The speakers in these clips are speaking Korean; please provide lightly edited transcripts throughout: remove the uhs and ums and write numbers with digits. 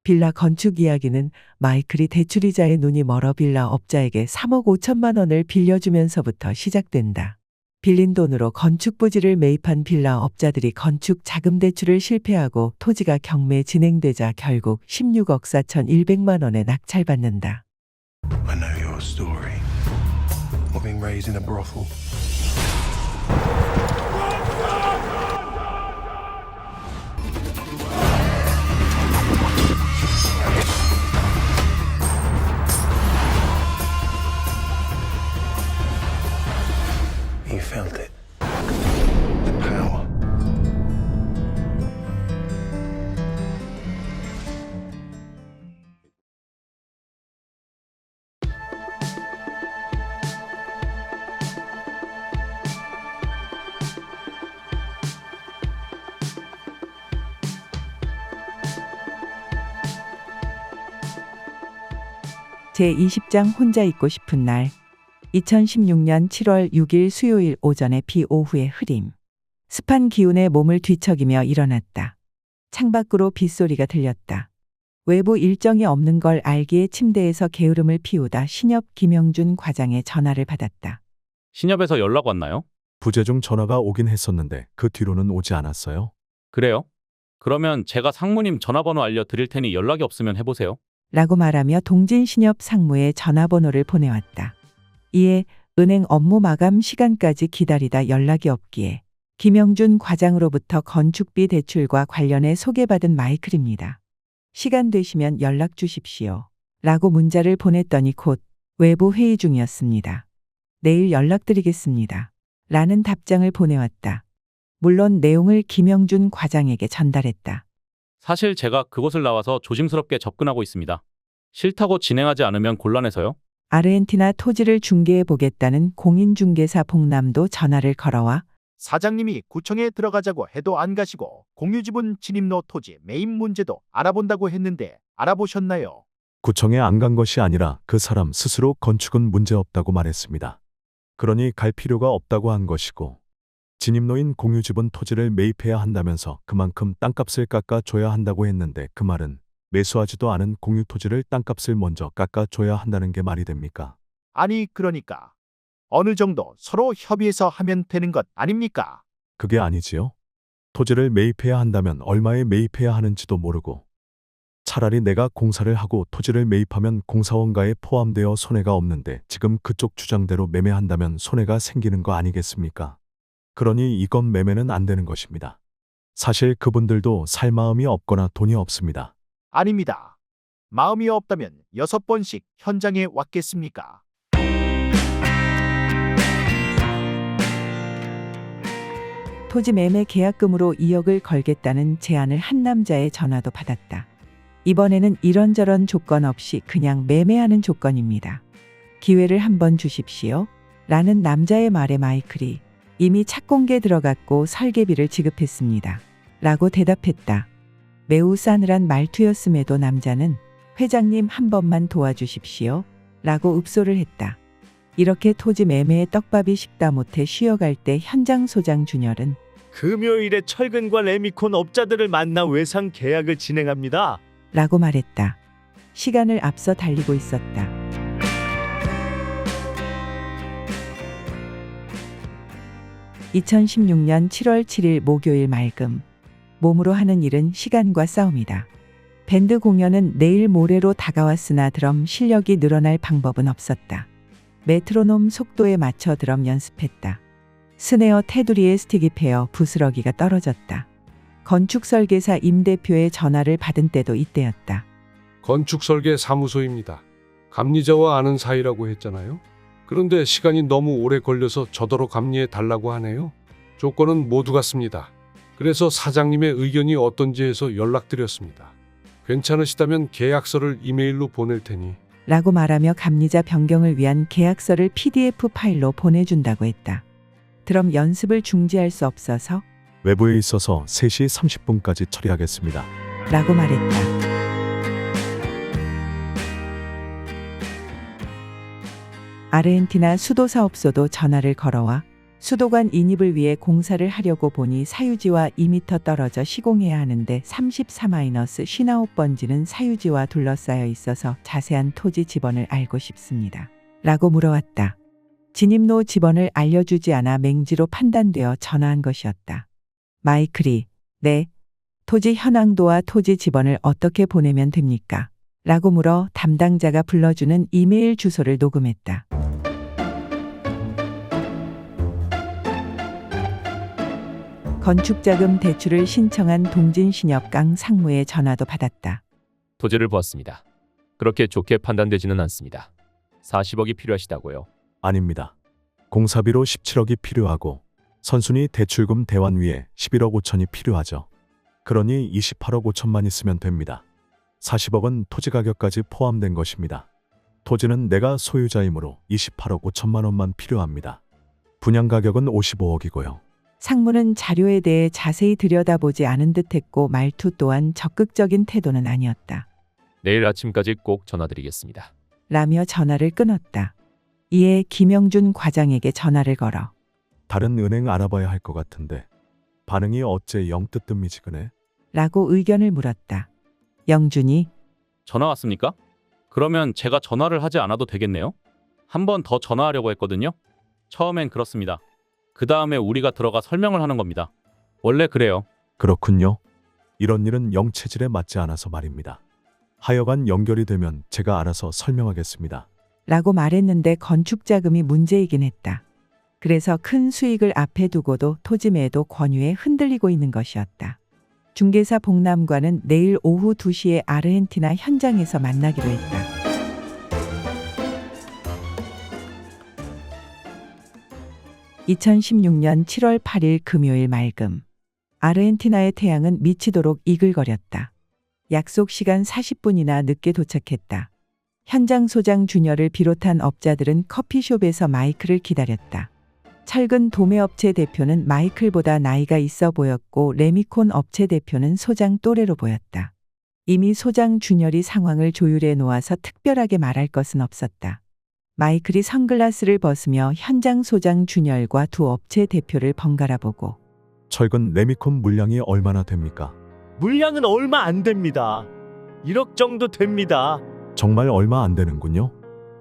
빌라 건축 이야기는 마이클이 대출이자의 눈이 멀어 빌라 업자에게 3억 5천만 원을 빌려주면서부터 시작된다. 빌린 돈으로 건축 부지를 매입한 빌라 업자들이 건축 자금 대출을 실패하고 토지가 경매 진행되자 결국 16억 4,100만 원에 낙찰받는다. I know your story. Of being raised in a brothel. You felt it. The power. 제20장 혼자 있고 싶은 날. 2016년 7월 6일 수요일 오전에 비 오후의 흐림. 습한 기운에 몸을 뒤척이며 일어났다. 창밖으로 빗소리가 들렸다. 외부 일정이 없는 걸 알기에 침대에서 게으름을 피우다 신협 김영준 과장의 전화를 받았다. 신협에서 연락 왔나요? 부재 중 전화가 오긴 했었는데 그 뒤로는 오지 않았어요. 그래요? 그러면 제가 상무님 전화번호 알려드릴 테니 연락이 없으면 해보세요. 라고 말하며 동진 신협 상무의 전화번호를 보내왔다. 이에 은행 업무 마감 시간까지 기다리다 연락이 없기에 김영준 과장으로부터 건축비 대출과 관련해 소개받은 마이클입니다. 시간 되시면 연락 주십시오. 라고 문자를 보냈더니 곧 외부 회의 중이었습니다. 내일 연락드리겠습니다. 라는 답장을 보내왔다. 물론 내용을 김영준 과장에게 전달했다. 사실 제가 그곳을 나와서 조심스럽게 접근하고 있습니다. 싫다고 진행하지 않으면 곤란해서요. 아르헨티나 토지를 중개해 보겠다는 공인중개사 봉남도 전화를 걸어와 사장님이 구청에 들어가자고 해도 안 가시고 공유지분 진입로 토지 매입 문제도 알아본다고 했는데 알아보셨나요? 구청에 안 간 것이 아니라 그 사람 스스로 건축은 문제없다고 말했습니다. 그러니 갈 필요가 없다고 한 것이고 진입로인 공유지분 토지를 매입해야 한다면서 그만큼 땅값을 깎아줘야 한다고 했는데 그 말은 매수하지도 않은 공유 토지를 땅값을 먼저 깎아줘야 한다는 게 말이 됩니까? 아니 그러니까 어느 정도 서로 협의해서 하면 되는 것 아닙니까? 그게 아니지요. 토지를 매입해야 한다면 얼마에 매입해야 하는지도 모르고 차라리 내가 공사를 하고 토지를 매입하면 공사원가에 포함되어 손해가 없는데 지금 그쪽 주장대로 매매한다면 손해가 생기는 거 아니겠습니까? 그러니 이건 매매는 안 되는 것입니다. 사실 그분들도 살 마음이 없거나 돈이 없습니다. 아닙니다. 마음이 없다면 6번씩 현장에 왔겠습니까? 토지 매매 계약금으로 2억을 걸겠다는 제안을 한 남자의 전화도 받았다. 이번에는 이런저런 조건 없이 그냥 매매하는 조건입니다. 기회를 한번 주십시오. 라는 남자의 말에 마이클이 이미 착공계 들어갔고 설계비를 지급했습니다. 라고 대답했다. 매우 싸늘한 말투였음에도 남자는 회장님 한 번만 도와주십시오. 라고 읍소를 했다. 이렇게 토지 매매에 떡밥이 식다 못해 쉬어갈 때 현장 소장 준열은 금요일에 철근과 레미콘 업자들을 만나 외상 계약을 진행합니다. 라고 말했다. 시간을 앞서 달리고 있었다. (2016년 7월 7일) 목요일 맑음. 몸으로 하는 일은 시간과 싸움이다. 밴드 공연은 내일 모레로 다가왔으나 드럼 실력이 늘어날 방법은 없었다. 메트로놈 속도에 맞춰 드럼 연습했다. 스네어 테두리에 스틱이 패여 부스러기가 떨어졌다. 건축설계사 임 대표의 전화를 받은 때도 이때였다. 건축설계 사무소입니다. 감리자와 아는 사이라고 했잖아요. 그런데 시간이 너무 오래 걸려서 저더러 감리해 달라고 하네요. 조건은 모두 같습니다. 그래서 사장님의 의견이 어떤지 해서 연락드렸습니다. 괜찮으시다면 계약서를 이메일로 보낼 테니. 라고 말하며 감리자 변경을 위한 계약서를 PDF 파일로 보내준다고 했다. 드럼 연습을 중지할 수 없어서 외부에 있어서 3시 30분까지 처리하겠습니다. 라고 말했다. 아르헨티나 수도 사업소도 전화를 걸어와 수도관 인입을 위해 공사를 하려고 보니 사유지와 2m 떨어져 시공해야 하는데 34-59번지는 사유지와 둘러싸여 있어서 자세한 토지 지번을 알고 싶습니다. 라고 물어왔다. 진입로 지번을 알려주지 않아 맹지로 판단되어 전화한 것이었다. 마이클이 네, 토지 현황도와 토지 지번을 어떻게 보내면 됩니까? 라고 물어 담당자가 불러주는 이메일 주소를 녹음했다. 건축자금 대출을 신청한 동진신협강 상무의 전화도 받았다. 토지를 보았습니다. 그렇게 좋게 판단되지는 않습니다. 40억이 필요하시다고요? 아닙니다. 공사비로 17억이 필요하고 선순위 대출금 대환 위에 11억 5천이 필요하죠. 그러니 28억 5천만 있으면 됩니다. 40억은 토지 가격까지 포함된 것입니다. 토지는 내가 소유자이므로 28억 5천만 원만 필요합니다. 분양 가격은 55억이고요. 상무는 자료에 대해 자세히 들여다보지 않은 듯했고 말투 또한 적극적인 태도는 아니었다. 내일 아침까지 꼭 전화드리겠습니다. 라며 전화를 끊었다. 이에 김영준 과장에게 전화를 걸어 다른 은행 알아봐야 할 것 같은데 반응이 어째 영 뜨뜻미지근해? 라고 의견을 물었다. 영준이 전화 왔습니까? 그러면 제가 전화를 하지 않아도 되겠네요? 한 번 더 전화하려고 했거든요. 처음엔 그렇습니다. 그 다음에 우리가 들어가 설명을 하는 겁니다. 원래 그래요. 그렇군요. 이런 일은 영 체질에 맞지 않아서 말입니다. 하여간 연결이 되면 제가 알아서 설명하겠습니다. 라고 말했는데 건축자금이 문제이긴 했다. 그래서 큰 수익을 앞에 두고도 토지 매도 권유에 흔들리고 있는 것이었다. 중개사 복남과는 내일 오후 2시에 아르헨티나 현장에서 만나기로 했다. (2016년 7월 8일) 금요일 맑음. 아르헨티나의 태양은 미치도록 이글거렸다. 약속 시간 40분이나 늦게 도착했다. 현장 소장 주녀를 비롯한 업자들은 커피숍에서 마이클을 기다렸다. 철근 도매업체 대표는 마이클보다 나이가 있어 보였고 레미콘 업체 대표는 소장 또래로 보였다. 이미 소장 준열이 상황을 조율해 놓아서 특별하게 말할 것은 없었다. 마이클이 선글라스를 벗으며 현장 소장 준열과 두 업체 대표를 번갈아 보고 철근 레미콘 물량이 얼마나 됩니까? 물량은 얼마 안 됩니다. 1억 정도 됩니다. 정말 얼마 안 되는군요.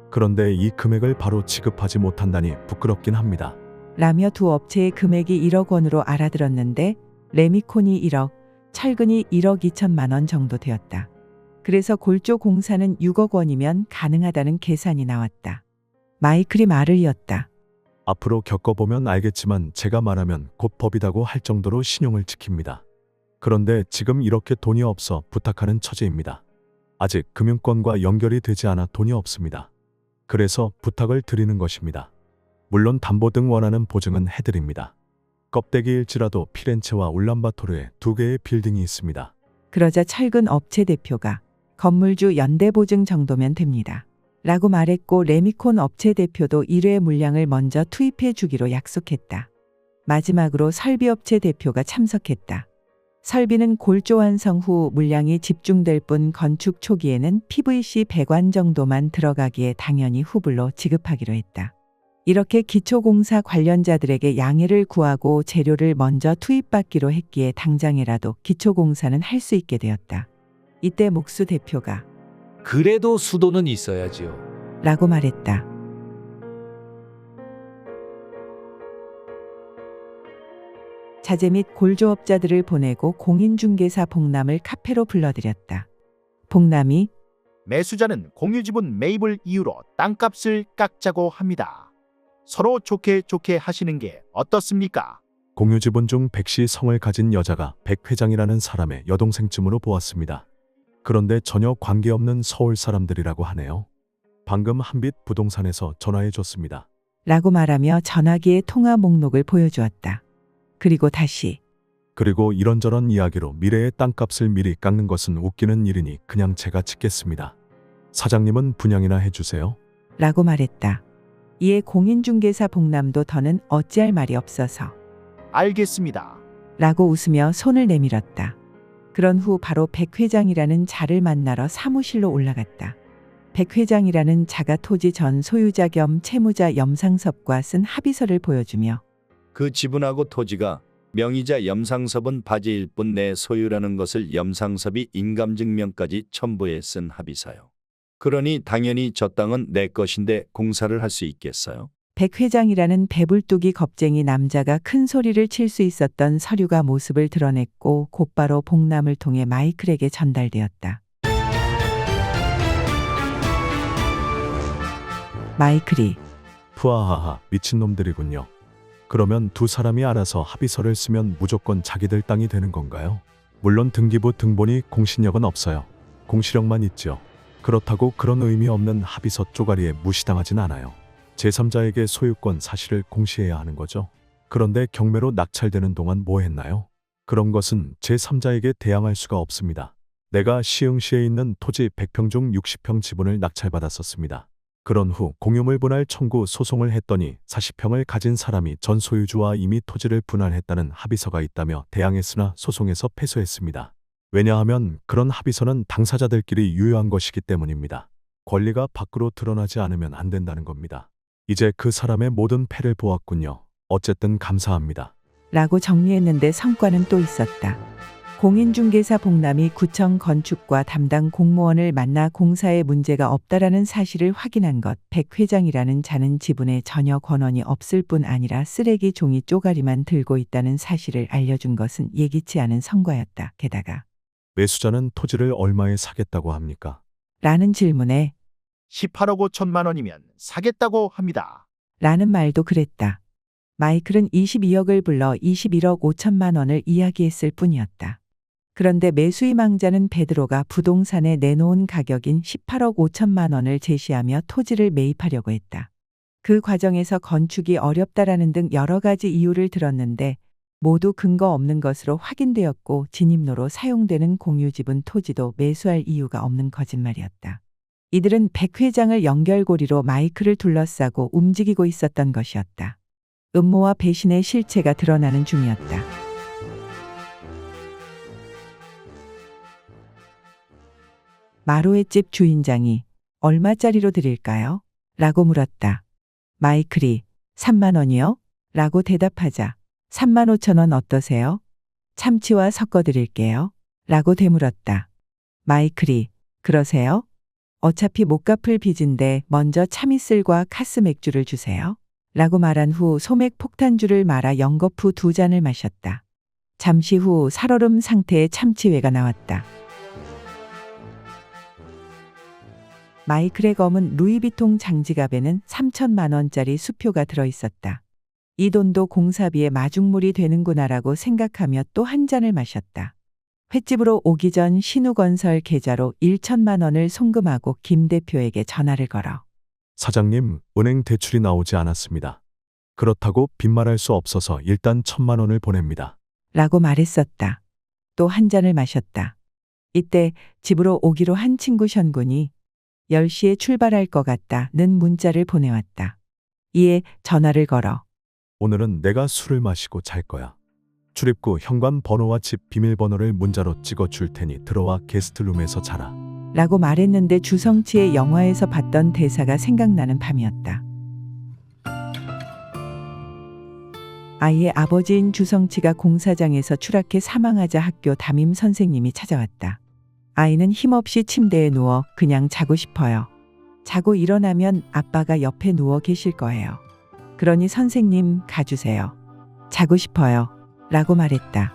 그런데 이 금액을 바로 지급하지 못한다니 부끄럽긴 합니다. 라며 두 업체의 금액이 1억 원으로 알아들었는데 레미콘이 1억, 철근이 1억 2천만 원 정도 되었다. 그래서 골조 공사는 6억 원이면 가능하다는 계산이 나왔다. 마이클이 말을 이었다. 앞으로 겪어보면 알겠지만 제가 말하면 곧 법이다고 할 정도로 신용을 지킵니다. 그런데 지금 이렇게 돈이 없어 부탁하는 처지입니다. 아직 금융권과 연결이 되지 않아 돈이 없습니다. 그래서 부탁을 드리는 것입니다. 물론 담보 등 원하는 보증은 해드립니다. 껍데기일지라도 피렌체와 울란바토르에 2개의 빌딩이 있습니다. 그러자 철근 업체 대표가 건물주 연대보증 정도면 됩니다. 라고 말했고 레미콘 업체 대표도 1회 물량을 먼저 투입해 주기로 약속했다. 마지막으로 설비업체 대표가 참석했다. 설비는 골조 완성 후 물량이 집중될 뿐 건축 초기에는 PVC 배관 정도만 들어가기에 당연히 후불로 지급하기로 했다. 이렇게 기초공사 관련자들에게 양해를 구하고 재료를 먼저 투입받기로 했기에 당장이라도 기초공사는 할 수 있게 되었다. 이때 목수 대표가 그래도 수도는 있어야지요. 라고 말했다. 자재 및 골조업자들을 보내고 공인중개사 복남을 카페로 불러들였다. 복남이 매수자는 공유지분 매입을 이유로 땅값을 깎자고 합니다. 서로 좋게 하시는 게 어떻습니까? 공유지분 중 백씨 성을 가진 여자가 백 회장이라는 사람의 여동생쯤으로 보았습니다. 그런데 전혀 관계없는 서울 사람들이라고 하네요. 방금 한빛 부동산에서 전화해 줬습니다. 라고 말하며 전화기의 통화 목록을 보여주었다. 그리고 다시 그리고 이런저런 이야기로 미래의 땅값을 미리 깎는 것은 웃기는 일이니 그냥 제가 짓겠습니다. 사장님은 분양이나 해주세요. 라고 말했다. 이에 공인중개사 복남도 더는 어찌할 말이 없어서 알겠습니다. 라고 웃으며 손을 내밀었다. 그런 후 바로 백 회장이라는 자를 만나러 사무실로 올라갔다. 백 회장이라는 자가 토지 전 소유자 겸 채무자 염상섭과 쓴 합의서를 보여주며 그 지분하고 토지가 명의자 염상섭은 바지일 뿐 내 소유라는 것을 염상섭이 인감증명까지 첨부해 쓴 합의서요. 그러니 당연히 저 땅은 내 것인데 공사를 할 수 있겠어요? 백 회장이라는 배불뚝이 겁쟁이 남자가 큰 소리를 칠 수 있었던 서류가 모습을 드러냈고 곧바로 복남을 통해 마이클에게 전달되었다. 마이클이 푸아하하, 미친놈들이군요. 그러면 두 사람이 알아서 합의서를 쓰면 무조건 자기들 땅이 되는 건가요? 물론 등기부 등본이 공신력은 없어요. 공시력만 있죠. 그렇다고 그런 의미 없는 합의서 쪼가리에 무시당하진 않아요. 제3자에게 소유권 사실을 공시해야 하는 거죠. 그런데 경매로 낙찰되는 동안 뭐 했나요? 그런 것은 제3자에게 대항할 수가 없습니다. 내가 시흥시에 있는 토지 100평 중 60평 지분을 낙찰받았었습니다. 그런 후 공유물 분할 청구 소송을 했더니 40평을 가진 사람이 전 소유주와 이미 토지를 분할했다는 합의서가 있다며 대항했으나 소송에서 패소했습니다. 왜냐하면 그런 합의서는 당사자들끼리 유효한 것이기 때문입니다. 권리가 밖으로 드러나지 않으면 안 된다는 겁니다. 이제 그 사람의 모든 패를 보았군요. 어쨌든 감사합니다. 라고 정리했는데 성과는 또 있었다. 공인중개사 복남이 구청 건축과 담당 공무원을 만나 공사에 문제가 없다라는 사실을 확인한 것. 백 회장이라는 자는 지분에 전혀 권한이 없을 뿐 아니라 쓰레기 종이 쪼가리만 들고 있다는 사실을 알려준 것은 예기치 않은 성과였다. 게다가 매수자는 토지를 얼마에 사겠다고 합니까? 라는 질문에 18억 5천만 원이면 사겠다고 합니다. 라는 말도 그랬다. 마이클은 22억을 불러 21억 5천만 원을 이야기했을 뿐이었다. 그런데 매수희망자는 베드로가 부동산에 내놓은 가격인 18억 5천만 원을 제시하며 토지를 매입하려고 했다. 그 과정에서 건축이 어렵다라는 등 여러 가지 이유를 들었는데 모두 근거 없는 것으로 확인되었고 진입로로 사용되는 공유지분 토지도 매수할 이유가 없는 거짓말이었다. 이들은 백 회장을 연결고리로 마이클을 둘러싸고 움직이고 있었던 것이었다. 음모와 배신의 실체가 드러나는 중이었다. 마루의 집 주인장이 얼마짜리로 드릴까요? 라고 물었다. 마이클이 3만 원이요? 라고 대답하자 3만 5천 원 어떠세요? 참치와 섞어 드릴게요. 라고 되물었다. 마이클이 그러세요? 어차피 못 갚을 빚인데 먼저 참이슬과 카스 맥주를 주세요. 라고 말한 후 소맥 폭탄주를 말아 연거푸 2잔을 마셨다. 잠시 후 살얼음 상태의 참치회가 나왔다. 마이클의 검은 루이비통 장지갑에는 3천만 원짜리 수표가 들어있었다. 이 돈도 공사비에 마중물이 되는구나라고 생각하며 또 한 잔을 마셨다. 횟집으로 오기 전 신우건설 계좌로 1천만 원을 송금하고 김 대표에게 전화를 걸어 사장님, 은행 대출이 나오지 않았습니다. 그렇다고 빚말할 수 없어서 일단 1,000만 원을 보냅니다. 라고 말했었다. 또 한 잔을 마셨다. 이때 집으로 오기로 한 친구 현군이 10시에 출발할 것 같다는 문자를 보내왔다. 이에 전화를 걸어 오늘은 내가 술을 마시고 잘 거야. 출입구 현관 번호와 집 비밀번호를 문자로 찍어 줄 테니 들어와 게스트룸에서 자라. 라고 말했는데 주성치의 영화에서 봤던 대사가 생각나는 밤이었다. 아이의 아버지인 주성치가 공사장에서 추락해 사망하자 학교 담임 선생님이 찾아왔다. 아이는 힘없이 침대에 누워 그냥 자고 싶어요. 자고 일어나면 아빠가 옆에 누워 계실 거예요. 그러니 선생님 가주세요. 자고 싶어요. 라고 말했다.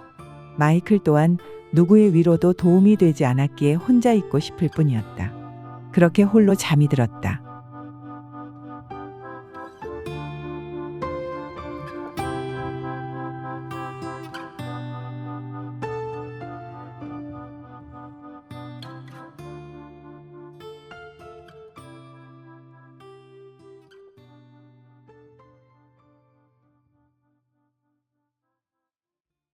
마이클 또한 누구의 위로도 도움이 되지 않았기에 혼자 있고 싶을 뿐이었다. 그렇게 홀로 잠이 들었다.